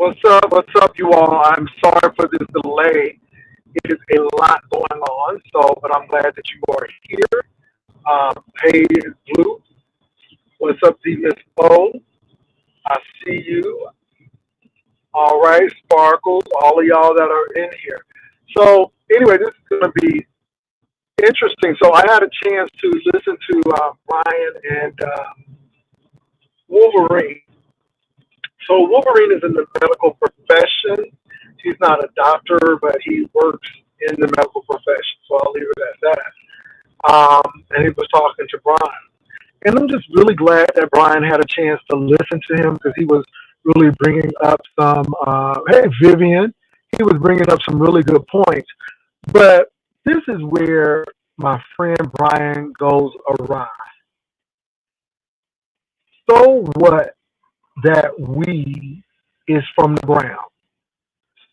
What's up? What's up, you all? I'm sorry for this delay. It is a lot going on, but I'm glad that you are here. Hey, Blue. What's up, D Miss O? I see you. All right, Sparkles. All of y'all that are in here. So, anyway, this is going to be interesting. So, I had a chance to listen to Briiine and Wolverine. So Wolverine is in the medical profession. He's not a doctor, but he works in the medical profession. So I'll leave it at that. And he was talking to Briiine. And I'm just really glad that Briiine had a chance to listen to him because he was really bringing up hey, Vivian, he was bringing up some really good points. But this is where my friend Briiine goes awry. So what that weed is from the ground?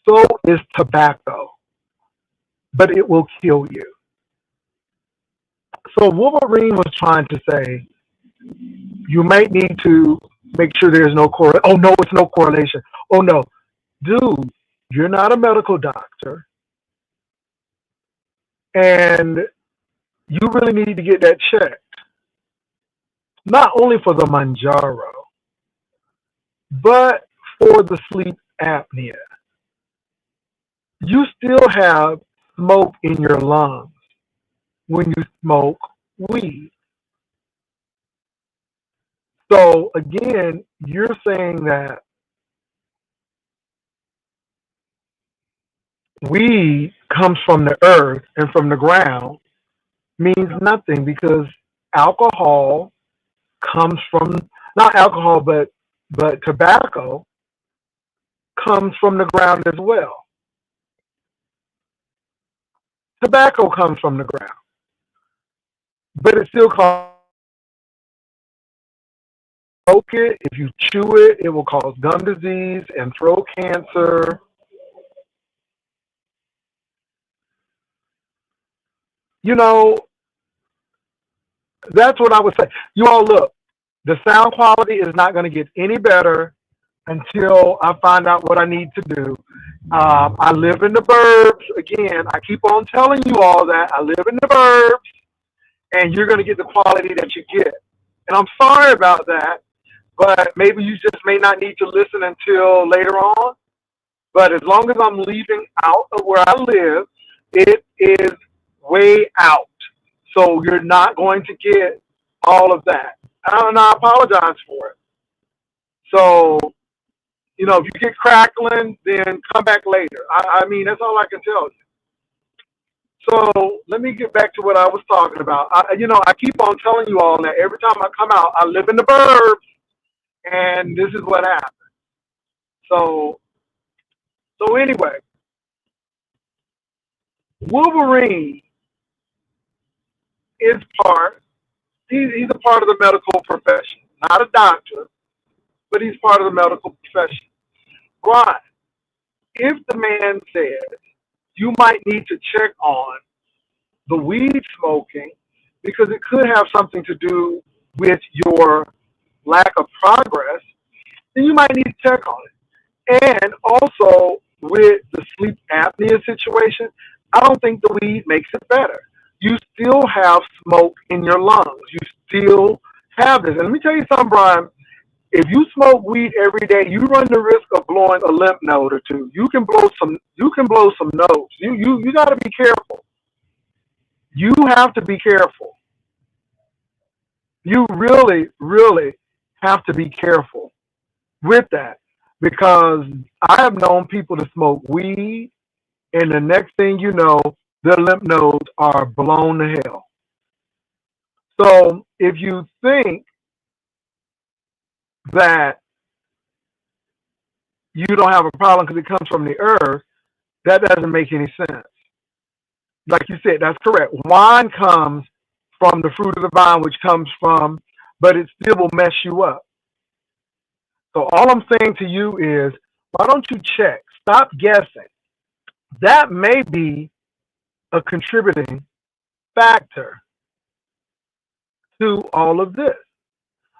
So is tobacco, but it will kill you. So Wolverine was trying to say, you might need to make sure there's no correlation. Oh, no, it's no correlation. Oh, no. Dude, you're not a medical doctor, and you really need to get that checked. Not only for the Manjaro, but for the sleep apnea. You still have smoke in your lungs when you smoke weed. So again, you're saying that weed comes from the earth and from the ground means nothing because alcohol comes from, not alcohol, but tobacco comes from the ground as well. Tobacco comes from the ground, but it still causes it. If you chew it, it will cause gum disease and throat cancer. You know, that's what I would say. You all look, the sound quality is not going to get any better until I find out what I need to do. I live in the burbs. Again, I keep on telling you all that. I live in the burbs, and you're going to get the quality that you get. And I'm sorry about that, but maybe you just may not need to listen until later on. But as long as I'm leaving out of where I live, it is way out. So you're not going to get all of that. And I apologize for it. So, if you get crackling, then come back later. I mean, that's all I can tell you. So let me get back to what I was talking about. I keep on telling you all that every time I come out, I live in the burbs, and this is what happens. So anyway, Wolverine is he's a part of the medical profession. Not a doctor, but he's part of the medical profession. Briiine, if the man says you might need to check on the weed smoking because it could have something to do with your lack of progress, then you might need to check on it. And also with the sleep apnea situation, I don't think the weed makes it better. You still have smoke in your lungs. You still have this. And let me tell you something, Briiine. If you smoke weed every day, you run the risk of blowing a lymph node or two. You can blow some. You can blow some nodes. You got to be careful. You have to be careful. You really, really have to be careful with that because I have known people to smoke weed, and the next thing you know, their lymph nodes are blown to hell. So if you think that you don't have a problem because it comes from the earth, that doesn't make any sense. Like you said, that's correct. Wine comes from the fruit of the vine, which comes from, but it still will mess you up. So all I'm saying to you is, why don't you check? Stop guessing. That may be a contributing factor to all of this.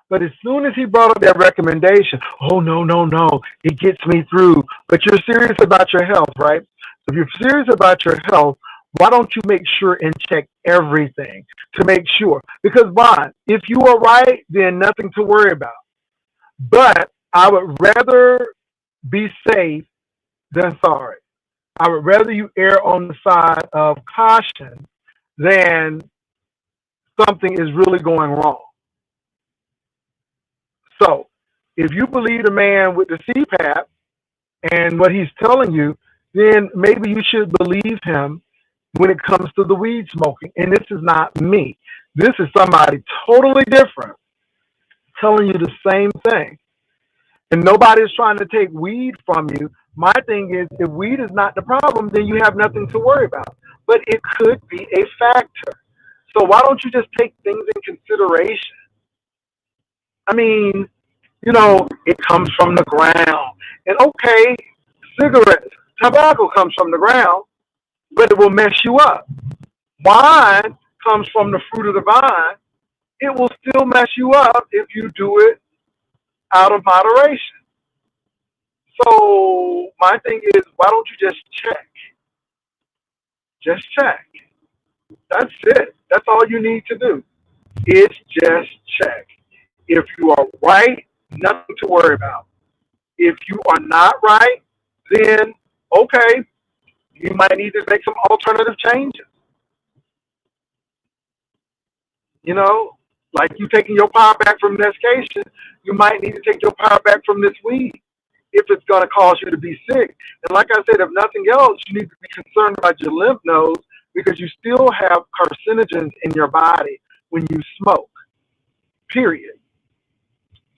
But as soon as he brought up that recommendation, oh, no, no, no, it gets me through. But you're serious about your health, right? If you're serious about your health, why don't you make sure and check everything to make sure? Because, Bond, if you are right, then nothing to worry about. But I would rather be safe than sorry. I would rather you err on the side of caution than something is really going wrong. So, if you believe the man with the CPAP and what he's telling you, then maybe you should believe him when it comes to the weed smoking. And this is not me. This is somebody totally different telling you the same thing. And nobody's trying to take weed from you. My thing is, if weed is not the problem, then you have nothing to worry about. But it could be a factor. So why don't you just take things in consideration? I mean, it comes from the ground. And okay, cigarettes, tobacco comes from the ground, but it will mess you up. Wine comes from the fruit of the vine. It will still mess you up if you do it out of moderation. So my thing is, why don't you just check? Just check. That's it. That's all you need to do. Is just check. If you are right, nothing to worry about. If you are not right, then okay, you might need to make some alternative changes. You know, like you taking your power back from medication, you might need to take your power back from this weed if it's going to cause you to be sick. And like I said, if nothing else, you need to be concerned about your lymph nodes because you still have carcinogens in your body when you smoke, period.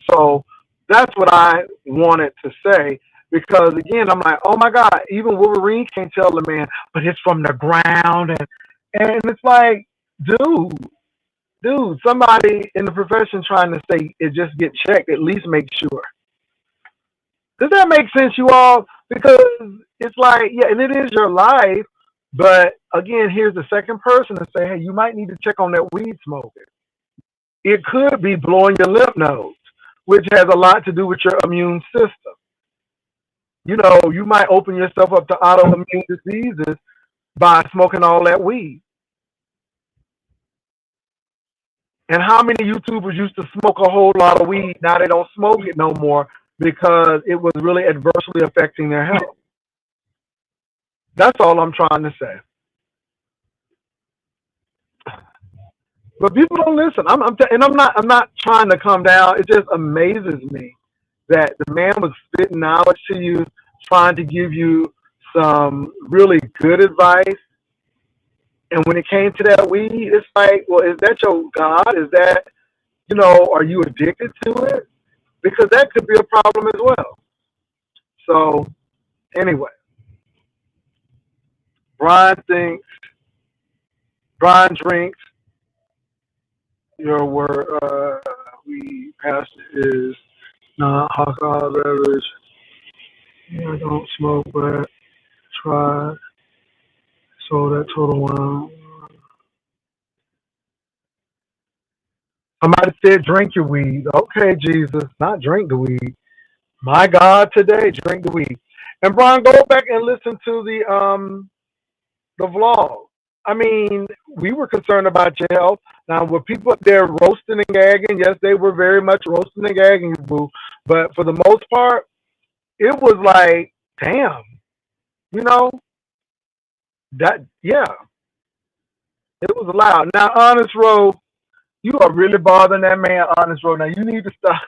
So that's what I wanted to say because, again, I'm like, oh, my God, even Wolverine can't tell the man, but it's from the ground. And it's like, dude, somebody in the profession trying to say it just get checked, at least make sure. Does that make sense, you all? Because it's like, yeah, and it is your life, but again, here's the second person to say, hey, you might need to check on that weed smoking. It could be blowing your lymph nodes, which has a lot to do with your immune system. You might open yourself up to autoimmune diseases by smoking all that weed. And how many YouTubers used to smoke a whole lot of weed? Now they don't smoke it no more because it was really adversely affecting their health. That's all I'm trying to say. But people don't listen. I'm not trying to come down. It just amazes me that the man was spitting knowledge to you, trying to give you some really good advice. And when it came to that weed, it's like, well, is that your God? Is that, are you addicted to it? Because that could be a problem as well. So, anyway, Brian drinks your word. We passed is not alcohol beverage. I don't smoke, but try. So that total one. Somebody said drink your weed. Okay, Jesus, not drink the weed. My God, today drink the weed. And Brian, go back and listen to the vlog. I mean, we were concerned about your health. Now, were people up there roasting and gagging? Yes, they were very much roasting and gagging, boo. But for the most part, it was like, damn, you know, yeah, it was loud. Now, Honest Road, you are really bothering that man, Honest Road. Now, you need to stop.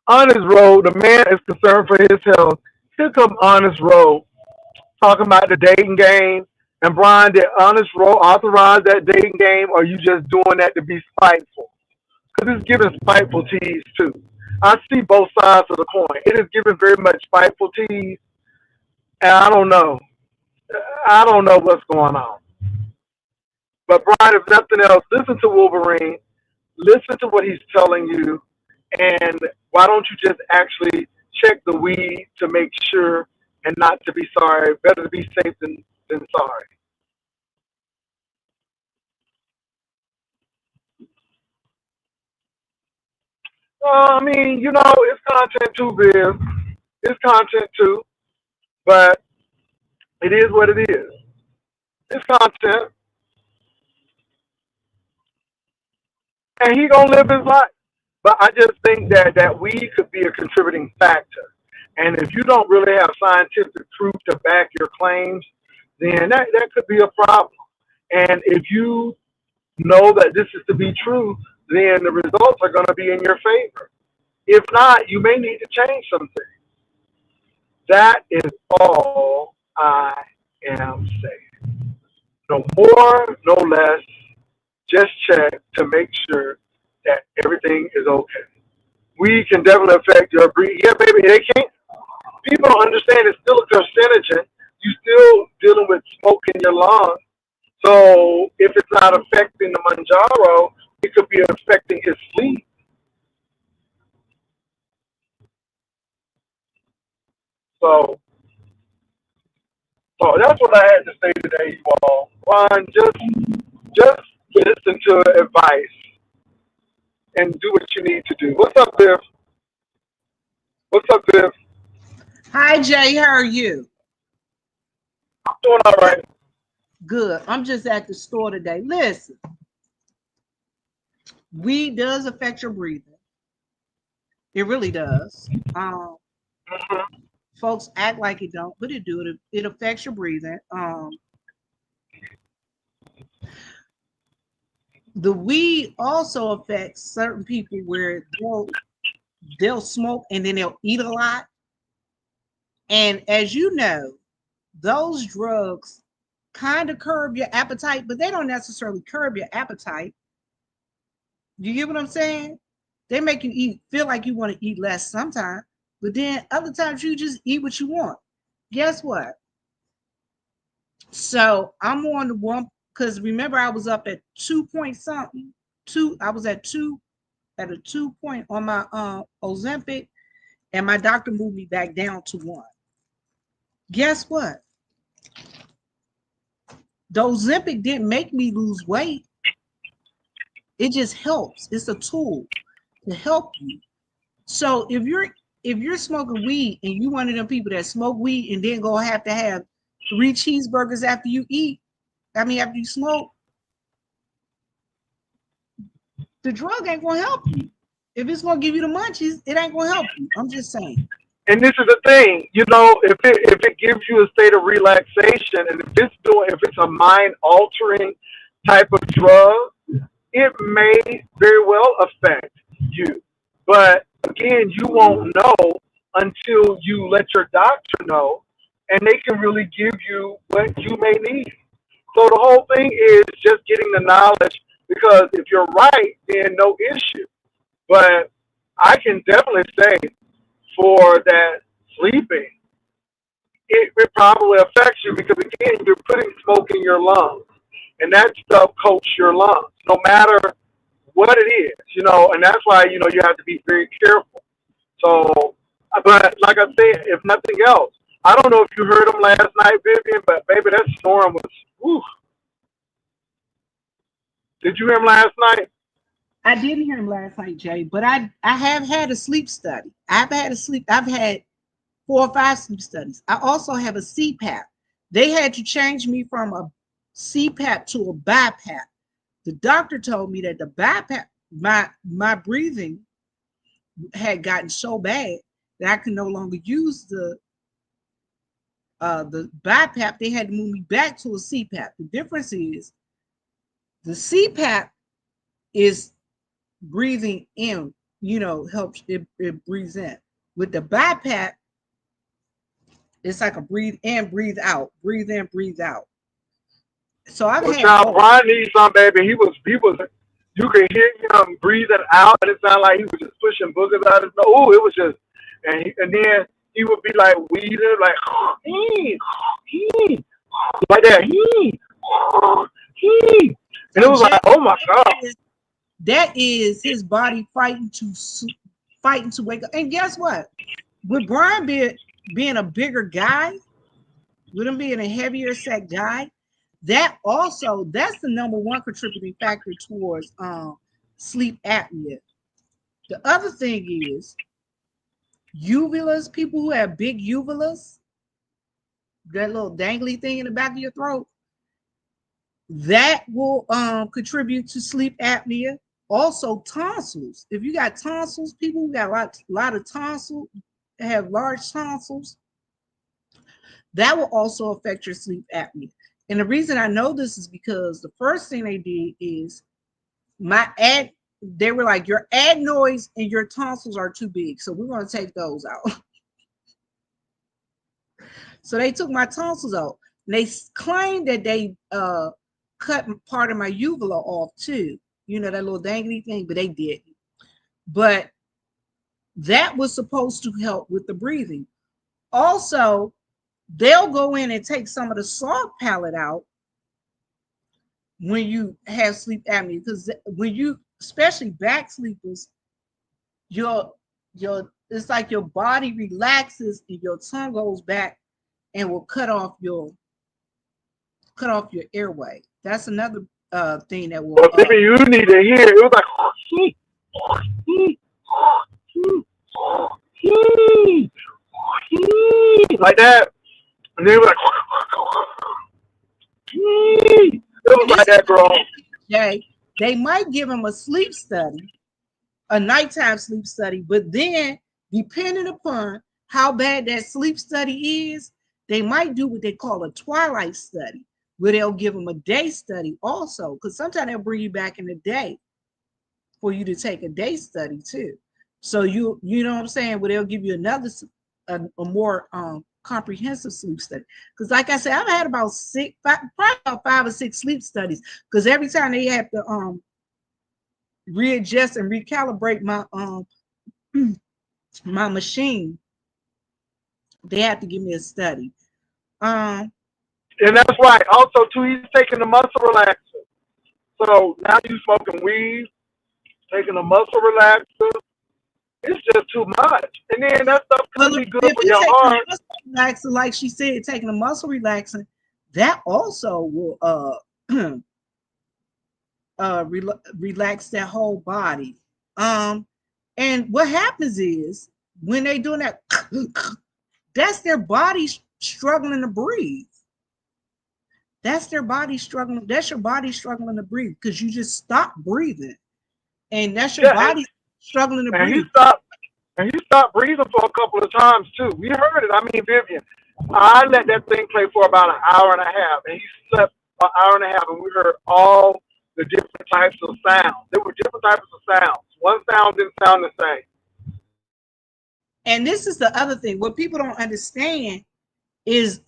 Honest Road, the man is concerned for his health. Here come Honest Road talking about the dating game. And Brian, did Honest Road authorize that dating game, or are you just doing that to be spiteful? Because it's giving spiteful tease too. I see both sides of the coin. It is giving very much spiteful tease, and I don't know. I don't know what's going on. But Brian, if nothing else, listen to Wolverine. Listen to what he's telling you, and why don't you just actually check the weed to make sure and not to be sorry. Better to be safe than sorry. I mean, it's content too, Viv. It's content too, but it is what it is. It's content, and he gonna live his life. But I just think that weed could be a contributing factor. And if you don't really have scientific proof to back your claims, then that could be a problem. And if you know that this is to be true, then the results are going to be in your favor. If not, you may need to change something. That is all I am saying. No more, no less. Just check to make sure that everything is okay. We can definitely affect your breathing. Yeah, baby, they can't. People don't understand it's still a carcinogen. You still dealing with smoke in your lungs. So if it's not affecting the Manjaro, it could be affecting his sleep. So, so that's what I had to say today, you all. Ron, just listen to advice and do what you need to do. What's up, Viv? What's up, Viv? Hi, Jay. How are you? I'm doing all right. Good. I'm just at the store today. Listen, weed does affect your breathing. It really does. Mm-hmm. Folks act like it don't, but it do. It affects your breathing. The weed also affects certain people where they'll smoke and then they'll eat a lot. And as you know, those drugs kind of curb your appetite, but they don't necessarily curb your appetite. You get what I'm saying? They make you feel like you want to eat less sometimes, but then other times you just eat what you want. Guess what? So I'm on the one because remember I was up at 2 point something. I was at a 2 point on my Ozempic, and my doctor moved me back down to 1. Guess what? The Ozempic didn't make me lose weight. It just helps. It's a tool to help you. So if you're smoking weed and you one of them people that smoke weed and then go have to have 3 cheeseburgers after you eat, I mean after you smoke, the drug ain't gonna help you. If it's gonna give you the munchies, it ain't gonna help you. I'm just saying. And this is the thing, if it gives you a state of relaxation, and if it's a mind altering type of drug, it may very well affect you. But again, you won't know until you let your doctor know, and they can really give you what you may need. So the whole thing is just getting the knowledge, because if you're right, then no issue. But I can definitely say for that sleeping, it probably affects you because again, you're putting smoke in your lungs, and that stuff coats your lungs, no matter what it is. And that's why you have to be very careful. So, but like I said, if nothing else, I don't know if you heard him last night, Vivian, but baby, that snoring was. Whew. Did you hear him last night? I didn't hear him last night, Jay, but I have had a sleep study. I've had 4 or 5 sleep studies. I also have a CPAP. They had to change me from a CPAP to a BiPAP. The doctor told me that the BiPAP, my breathing had gotten so bad that I could no longer use the BiPAP. They had to move me back to a CPAP. The difference is the CPAP is breathing in, helps it breathes in. With the BiPAP, it's like a breathe in, breathe out, breathe in, breathe out. So I've Well, had child, both. Brian needs some, baby. He was. You could hear him breathing out, and it sounded like he was just pushing boogers out of his nose. Oh, it was just, and then he would be like wheezing, like he, like that, he, and it So was Jay, like, oh my god. that is his body fighting to wake up. And guess what? With Brian being a bigger guy, with him being a heavier set guy, that's the number one contributing factor towards sleep apnea. The other thing is uvulas, people who have big uvulas, that little dangly thing in the back of your throat, that will contribute to sleep apnea. Also tonsils. If you got tonsils, people who got a lot of tonsils, have large tonsils, that will also affect your sleep apnea. And the reason I know this is because the first thing they did is they were like, your adenoids and your tonsils are too big, so we're going to take those out. So they took my tonsils out. And they claimed that they cut part of my uvula off too. You know, that little dangly thing, but they didn't. But that was supposed to help with the breathing. Also, they'll go in and take some of the soft palate out when you have sleep apnea, because when you, especially back sleepers, your it's like your body relaxes and your tongue goes back and will cut off your airway. That's another thing that will. Well, maybe you need to hear. It was like that, and then it was like. It was like that, girl. They might give him a sleep study, a nighttime sleep study, but then depending upon how bad that sleep study is, they might do what they call a twilight study, where they'll give them a day study also, because sometimes they'll bring you back in the day for you to take a day study too. So you know what I'm saying? Where they'll give you another a more comprehensive sleep study. Because like I said, I've had about probably about 5 or 6 sleep studies, because every time they have to readjust and recalibrate my my machine, they have to give me a study. And that's right. Also, too, he's taking the muscle relaxer. So now you smoking weed, taking a muscle relaxer. It's just too much. And then that stuff could be good for your heart. Relaxer, like she said, taking a muscle relaxant, that also will relax their whole body. And what happens is when they doing that, that's their body struggling to breathe. That's their body struggling. That's your body struggling to breathe because you just stop breathing, and that's your body struggling to breathe. He stopped breathing for a couple of times too. We heard it. I mean, Vivian, I let that thing play for about an hour and a half, and he slept an hour and a half, and we heard all the different types of sounds. There were different types of sounds. One sound didn't sound the same. And this is the other thing. What people don't understand is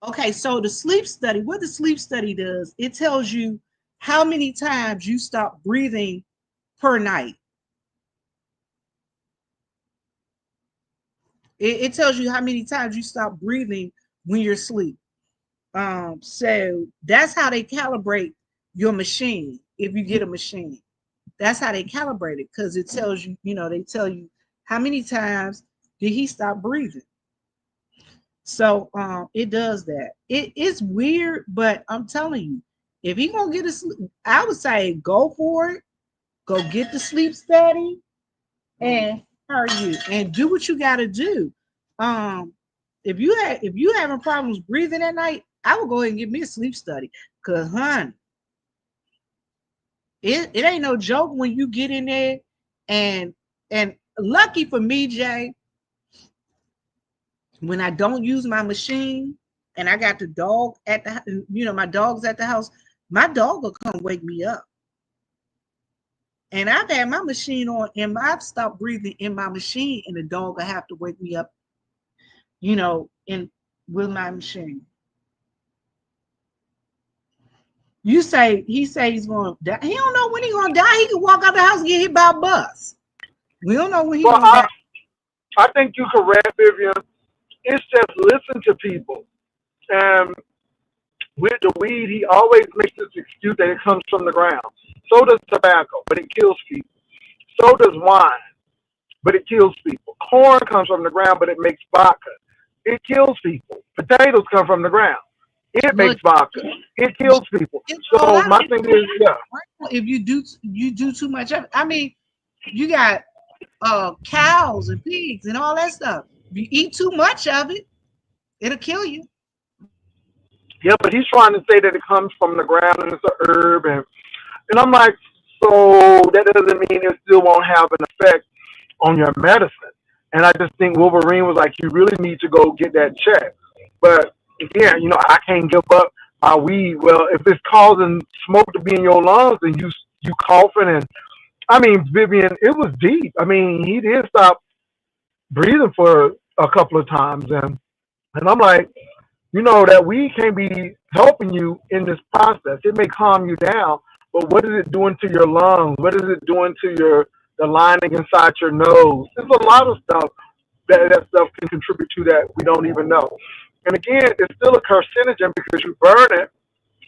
okay, so the sleep study, what the sleep study does, it tells you how many times you stop breathing per night. It tells you how many times you stop breathing when you're asleep. So that's how they calibrate your machine. If you get a machine, that's how they calibrate it, because it tells you, they tell you how many times did he stop breathing. So it does that. It's weird, but I'm telling you, if he gonna get a sleep, I would say go for it. Go get the sleep study, and and do what you got to do. If you having problems breathing at night, I would go ahead and get me a sleep study, cause honey, it ain't no joke when you get in there, and lucky for me, Jay, when I don't use my machine and I got the dog at the, my dog's at the house, my dog will come wake me up. And I've had my machine on and I've stopped breathing in my machine, and the dog will have to wake me up, with my machine. He say he's going to die. He don't know when he's going to die. He can walk out the house and get hit by a bus. We don't know when he's going to die. I think you correct, Vivian. It's just listen to people. And with the weed, he always makes this excuse that it comes from the ground. So does tobacco, but it kills people. So does wine, but it kills people. Corn comes from the ground, but it makes vodka. It kills people. Potatoes come from the ground. It makes vodka. It kills people. So my thing is, if you do too much of it. I mean, You got cows and pigs and all that stuff. If you eat too much of it, it'll kill you. Yeah, but he's trying to say that it comes from the ground and it's a herb, and I'm like, so that doesn't mean it still won't have an effect on your medicine. And I just think Wolverine was like, you really need to go get that checked. But again, I can't give up my weed. Well, if it's causing smoke to be in your lungs and you coughing, and I mean, Vivian, it was deep. I mean, he did stop breathing for a couple of times, and I'm like, that weed can be helping you in this process. It may calm you down, but what is it doing to your lungs? What is it doing to the lining inside your nose? There's a lot of stuff that stuff can contribute to that we don't even know. And again, it's still a carcinogen because you burn it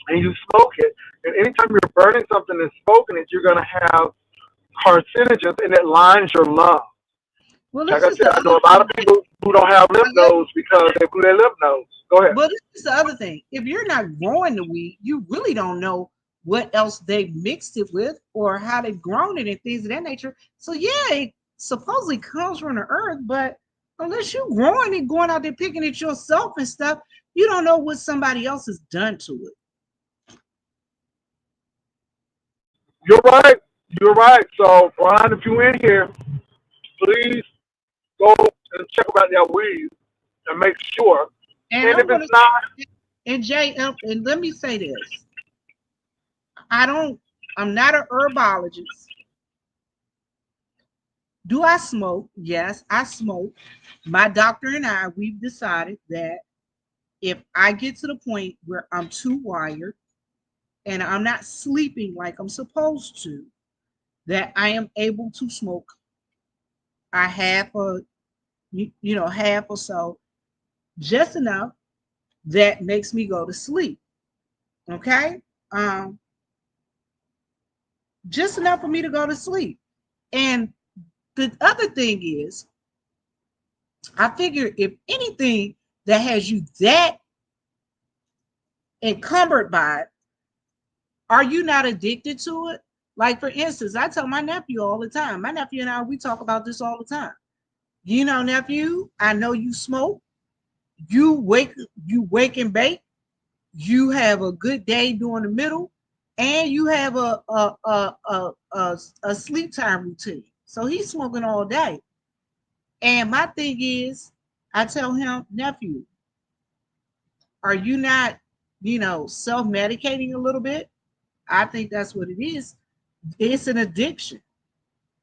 and you smoke it. And anytime you're burning something and smoking it, you're going to have carcinogens and it lines your lungs. Well, Like this I is said, the I other know a lot of thing. people who don't have lymph nodes because they blew their lymph nodes. Go ahead. Well, this is the other thing. If you're not growing the weed, you really don't know what else they mixed it with or how they've grown it and things of that nature. So yeah, it supposedly comes from the earth, but unless you're growing it, going out there picking it yourself and stuff, you don't know what somebody else has done to it. You're right. You're right. So, Brian, if you're in here, please go and check about that weed and make sure. And And if I'm it's gonna not, and Jay, and let me say this. I don't I'm not a herbologist. Do I smoke? Yes, I smoke. My doctor and I, we've decided that if I get to the point where I'm too wired and I'm not sleeping like I'm supposed to, that I am able to smoke a half a half or so, just enough that makes me go to sleep. Okay. Um, just enough for me to go to sleep. And the other thing is, I figure if anything that has you that encumbered by it, are you not addicted to it? Like for instance, I tell my nephew all the time. My nephew and I, we talk about this all the time. Nephew, I know you smoke. You wake, you wake and bake. You have a good day during the middle, and you have a sleep time routine. So he's smoking all day. And my thing is, I tell him, nephew, are you not, self-medicating a little bit? I think that's what it is. It's an addiction.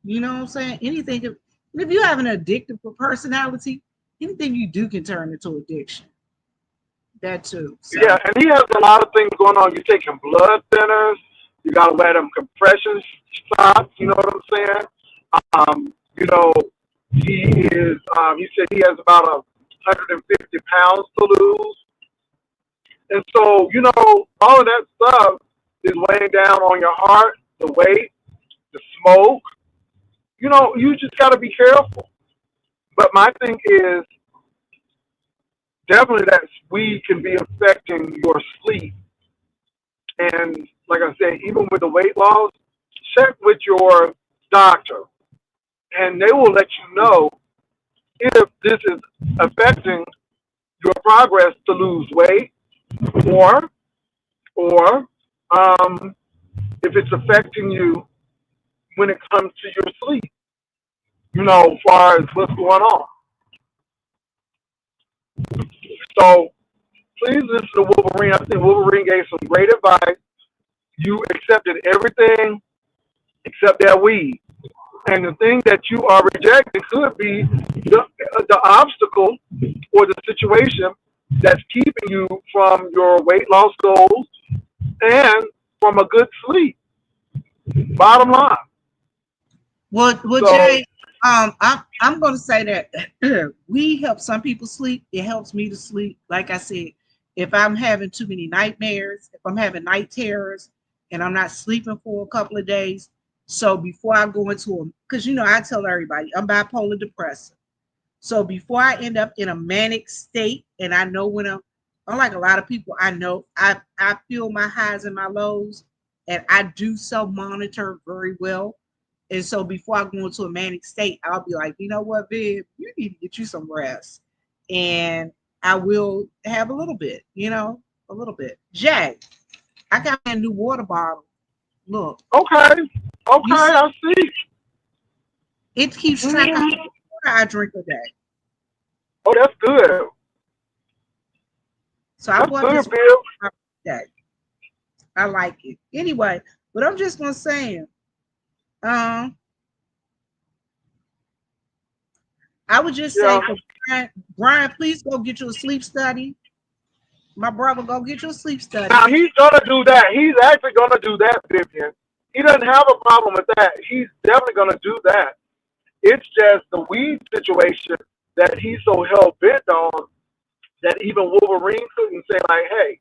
You know what I'm saying? If you have an addictive personality, anything you do can turn into addiction. That too. yeah, So and he has a lot of things going on. You're taking blood thinners. You got to wear them compression socks. You know what I'm saying? Um, you know, he is. He said he has about 150 pounds to lose, and so all of that stuff is weighing down on your heart, the weight, the smoke. You just got to be careful. But my thing is definitely that weed can be affecting your sleep. And like I said, even with the weight loss, check with your doctor, and they will let you know if this is affecting your progress to lose weight, or or if it's affecting you when it comes to your sleep. As far as what's going on. So please listen to Wolverine. I think Wolverine gave some great advice. You accepted everything except that weed. And the thing that you are rejecting could be the obstacle or the situation that's keeping you from your weight loss goals and from a good sleep. Bottom line. well, So, Jay, I'm gonna say that we help some people sleep. It helps me to sleep. Like I said, if I'm having too many nightmares, if I'm having night terrors, and I'm not sleeping for a couple of days, so before I go into a, because I tell everybody I'm bipolar depressive. So before I end up in a manic state, and I know when unlike a lot of people, I know I feel my highs and my lows, and I do self monitor very well. And so before I go into a manic state, I'll be like, you know what, Viv, you need to get you some rest. And I will have a little bit, a little bit. Jay, I got a new water bottle. Look, Okay. Okay, you see, I see. it keeps track of how much Mhm. water I drink a day. Oh, that's good. So I That's bought good, this Bill. day. I like it. Anyway, but I'm just gonna say, um, I would just say Yeah. for Brian, please go get you a sleep study. My brother, go get you a sleep study. Now he's gonna do that. He's actually gonna do that, Vivian. He doesn't have a problem with that. He's definitely gonna do that. It's just the weed situation that he's so hell bent on that even Wolverine couldn't say like, "Hey,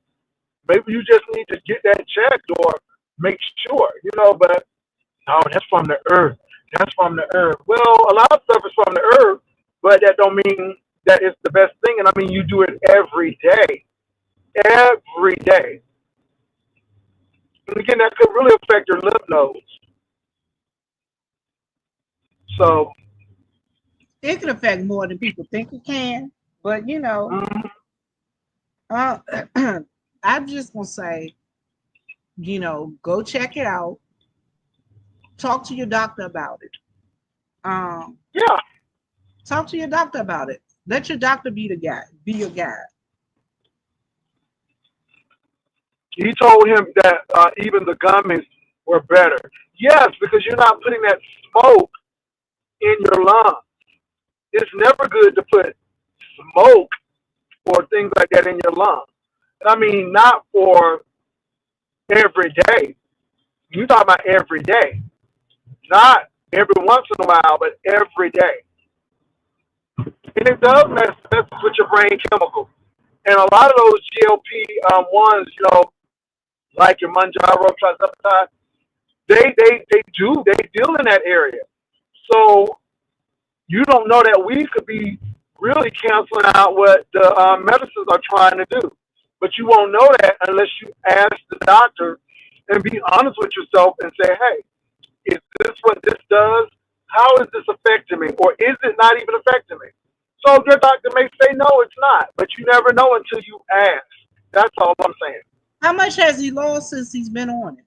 maybe you just need to get that checked or make sure," But no, that's from the earth. That's from the earth. Well, a lot of stuff is from the earth, but that don't mean that it's the best thing. And I mean, you do it every day. And again, that could really affect your lymph nodes. So, It can affect more than people think it can, but mm, uh, I'm just gonna say, go check it out. Talk to your doctor about it. Um, yeah, Talk to your doctor about it. Let your doctor be the guy, be your guide. he told him that even the gummies were better. Yes, because you're not putting that smoke in your lungs. It's never good to put smoke or things like that in your lungs. And I mean, not for every day. You talk about every day, not every once in a while, but every day. And it does mess with your brain chemicals. And a lot of those GLP ones, like your Manjaro, Trizepatide, they deal in that area. So you don't know that we could be really canceling out what the medicines are trying to do. But you won't know that unless you ask the doctor and be honest with yourself and say, hey, is this what this does? How is this affecting me? Or is it not even affecting me? So your doctor may say, no, it's not. But you never know until you ask. That's all I'm saying. How much has he lost since he's been on it?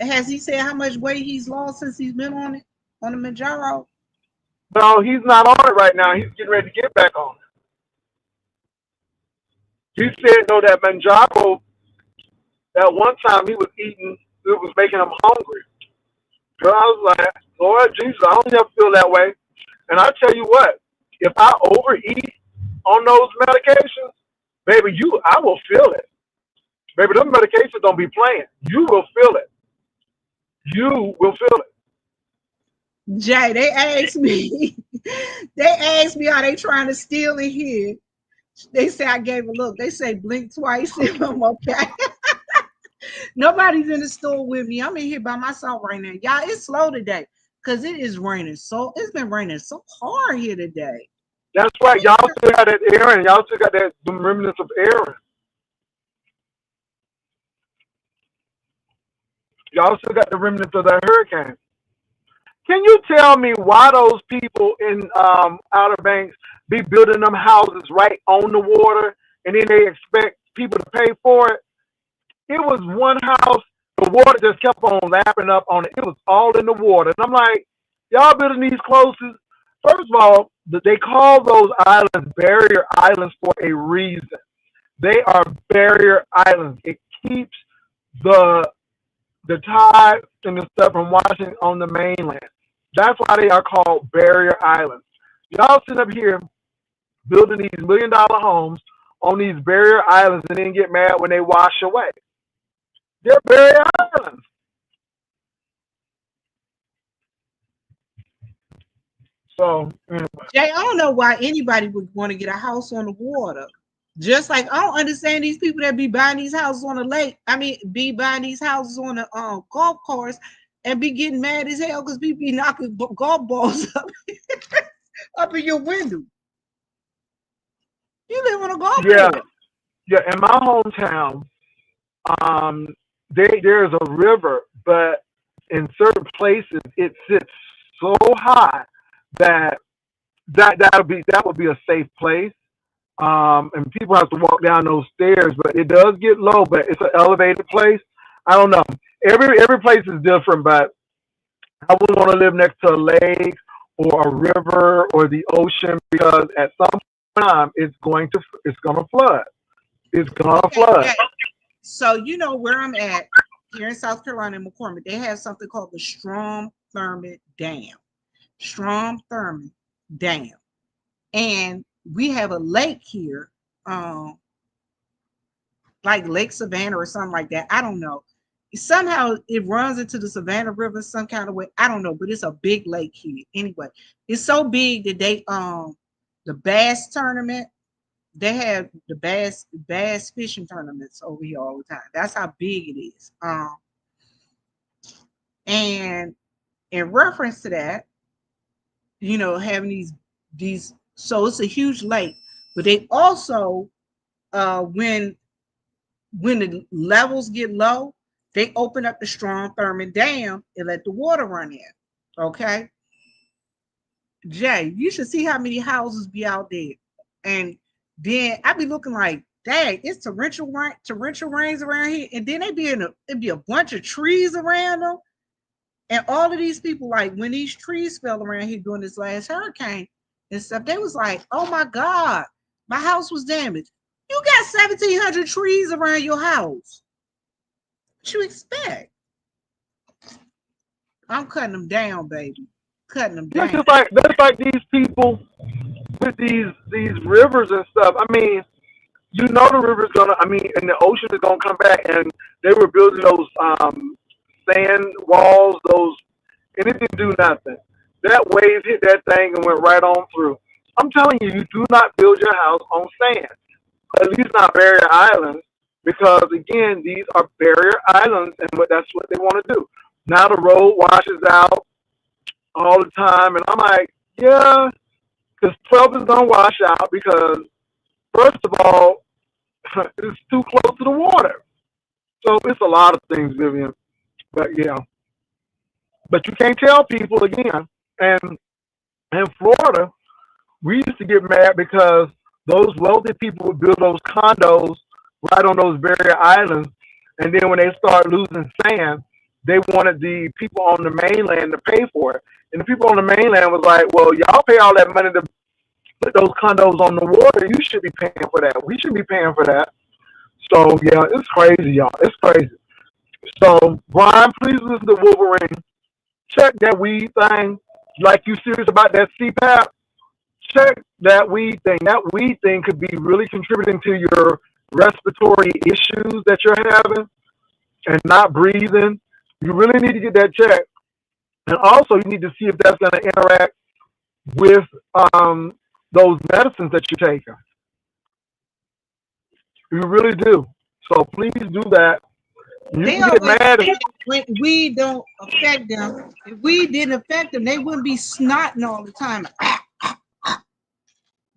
Has he said how much weight he's lost since he's been on it on the Manjaro? No, he's not on it right now. He's getting ready to get back on it. He said, no, that Manjaro, at one time he was eating, it was making him hungry. So I was like, Lord Jesus, I don't ever feel that way. And I tell you what, if I overeat on those medications, baby, I will feel it. Baby, those medications don't be playing. You will feel it. You will feel it. Jay, they asked me, are they trying to steal in here? They say I gave a look. They say blink twice and I'm okay. Nobody's in the store with me. I'm in here by myself right now. Y'all, it's slow today because it is raining. So it's been raining so hard here today. That's right. Y'all still got that Aaron. Y'all still got that the remnants of Aaron. Y'all still got the remnants of that hurricane. Can you tell me why those people in Outer Banks be building them houses right on the water and then they expect people to pay for it? It was one house, the water just kept on lapping up on it. It was all in the water. And I'm like, y'all building these closest. First of all, they call those islands barrier islands for a reason. They are barrier islands. It keeps the tide and the stuff from washing on the mainland. That's why they are called barrier islands. Y'all sitting up here building these $1 million homes on these barrier islands and then get mad when they wash away. They're barrier islands. So anyway. Jay, I don't know why anybody would want to get a house on the water. Just like I don't understand these people that be buying these houses on the lake. I mean, be buying these houses on the golf course and be getting mad as hell because people be knocking golf balls up in your window. You live on a golf Yeah, course. yeah. In my hometown, there's a river, but in certain places it sits so high that that would be a safe place. And people have to walk down those stairs, but it does get low, but it's an elevated place. I don't know. Every place is different, but I wouldn't want to live next to a lake or a river or the ocean because at some time it's going to flood. It's going to Okay, flood. yeah. So you know where I'm at here in South Carolina in McCormick, they have something called the Strom Thurmond Dam. Strom Thurmond Dam. And we have a lake here, um, like Lake Savannah or something like that. I don't know. Somehow it runs into the Savannah River some kind of way. I don't know, but it's a big lake here. Anyway, it's so big that they the bass tournament, they have the bass fishing tournaments over here all the time. That's how big it is. And in reference to that, you know, having these so it's a huge lake, but they also when the levels get low, they open up the Strom Thurmond Dam and let the water run in. Okay, Jay, you should see how many houses be out there, and then I be looking like, dang, it's torrential rains around here, and then it'd be a bunch of trees around them, and all of these people, like when these trees fell around here during this last hurricane and stuff, they was like, oh my God, my house was damaged. You got 1,700 trees around your house. What you expect? I'm cutting them down, baby. Cutting them down. That's like these people with these rivers and stuff. I mean, you know the river's gonna. I mean, and the ocean is gonna come back, and they were building those sand walls. Those and it didn't do nothing. That wave hit that thing and went right on through. I'm telling you, you do not build your house on sand. At least not barrier islands, because again, these are barrier islands, and that's what they want to do. Now the road washes out all the time, and I'm like, yeah, because 12 is gonna wash out because first of all, it's too close to the water. So it's a lot of things, Vivian. But yeah, but you can't tell people again. And in Florida, we used to get mad because those wealthy people would build those condos right on those barrier islands, and then when they start losing sand, they wanted the people on the mainland to pay for it. And the people on the mainland was like, well, y'all pay all that money to put those condos on the water. You should be paying for that. We should be paying for that. So, yeah, it's crazy, y'all. It's crazy. So, Brian, please listen to Wolverine. Check that weed thing. Like you serious about that CPAP? Check that weed thing. That weed thing could be really contributing to your respiratory issues that you're having and not breathing. You really need to get that checked. And also, you need to see if that's going to interact with those medicines that you're taking. You really do. So please do that. You They can get always mad. say when we don't affect them. If we didn't affect them, they wouldn't be snotting all the time,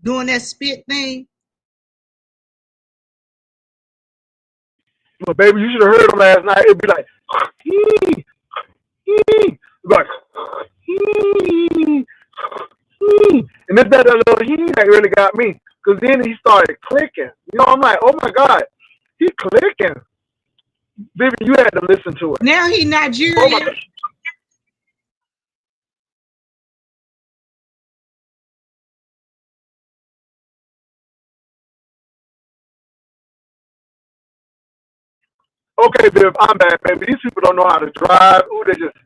doing that spit thing. But baby, you should have heard them last night. It'd be like, hee, hee. Like, hee, hee. And it's that little hee that really got me. Because then he started clicking. You know, I'm like, oh my God, he's clicking. Baby, you had to listen to it. Now he Oh my Nigerian. God. Okay, Viv, I'm back, baby. These people don't know how to drive. Ooh, they're just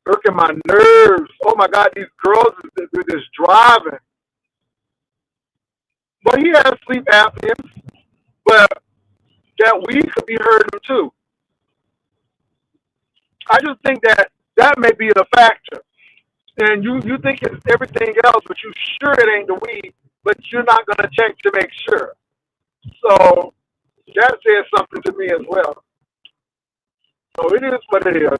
irking my nerves. Oh my God, these girls are just driving. But he has sleep apnea, but that weed could be hurting him too. I just think that may be a factor. And you think it's everything else, but you sure it ain't the weed, but you're not going to check to make sure. So that says something to me as well. So it is what it is.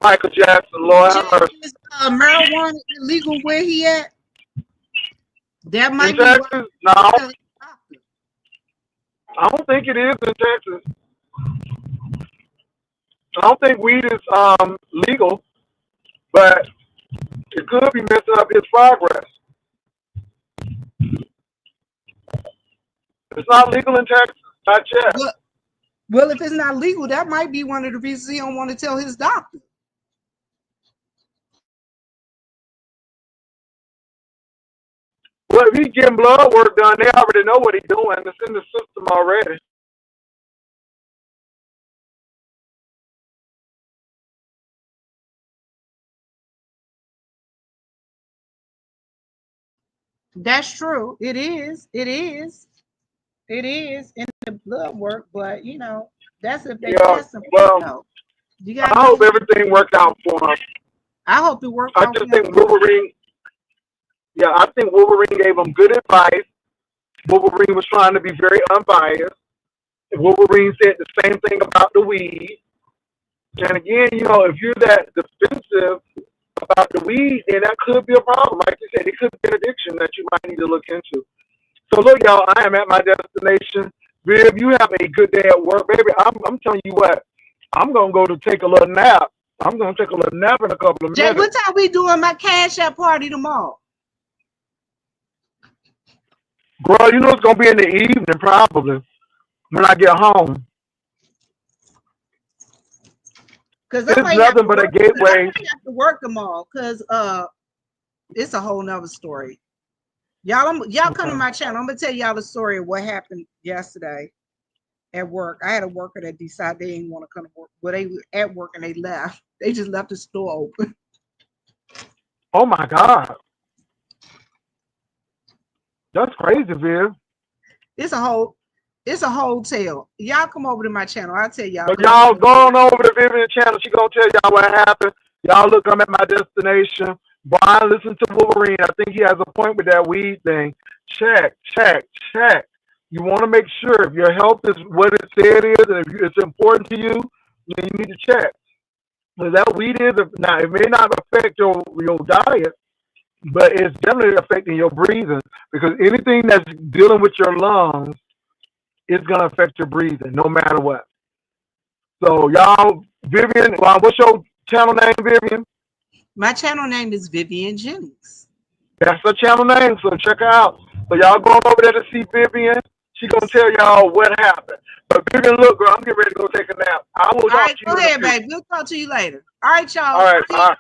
Michael Jackson, Lord have mercy. Is marijuana illegal where he at? That In might be why. Texas? No, I don't think it is in Texas. I don't think weed is legal, but it could be messing up his progress. It's not legal in Texas, not yet. Well, if it's not legal, that might be one of the reasons he don't want to tell his doctor. Well, if he's getting blood work done, they already know what he's doing. It's in the system already. That's true. It is. It is. It is in the blood work, but you know, that's if they Yeah, test him. well, You I gotta hope know. everything worked out for him. I hope it worked I out just for think him. Wolverine, yeah, I think Wolverine gave him good advice. Wolverine was trying to be very unbiased. Wolverine said the same thing about the weed. And again, you know, if you're that defensive about the weed, then that could be a problem. Like you said, it could be an addiction that you might need to look into. So look, y'all, I am at my destination. Viv, you have a good day at work, baby. I'm telling you what, I'm gonna go to take a little nap. I'm gonna take a little nap in a couple of Jay, minutes. what time we doing my cash out party tomorrow? Girl, you know it's gonna be in the evening probably when I get home. Cause I It's might have to nothing but a work. I gateway. might have to work tomorrow. Cause it's a whole nother story. Y'all come to my channel. I'm gonna tell y'all the story of what happened yesterday at work. I had a worker that decided they didn't want to come to work. Well, they were at work and they left. They just left the store open. Oh my God, that's crazy, Viv. It's a whole tale. Y'all come over to my channel. I'll tell y'all. But y'all go on over to Vivian channel. She gonna tell y'all what happened. Y'all look, I'm at my destination. Brian, listen to Wolverine. I think he has a point with that weed thing. Check, check, check. You want to make sure if your health is what it said it is, and if it's important to you, then you need to check. Because that weed is now it may not affect your diet, but it's definitely affecting your breathing. Because anything that's dealing with your lungs is gonna affect your breathing, no matter what. So y'all, Vivian, what's your channel name, Vivian? My channel name is Vivian Jennings. That's her channel name, so check her out. So y'all going over there to see Vivian. She gonna tell y'all what happened. But Vivian, look, girl, I'm getting ready to go take a nap. I will All talk right, to go you in a ahead, few. babe. We'll talk to you later. All right, y'all. All right, all right.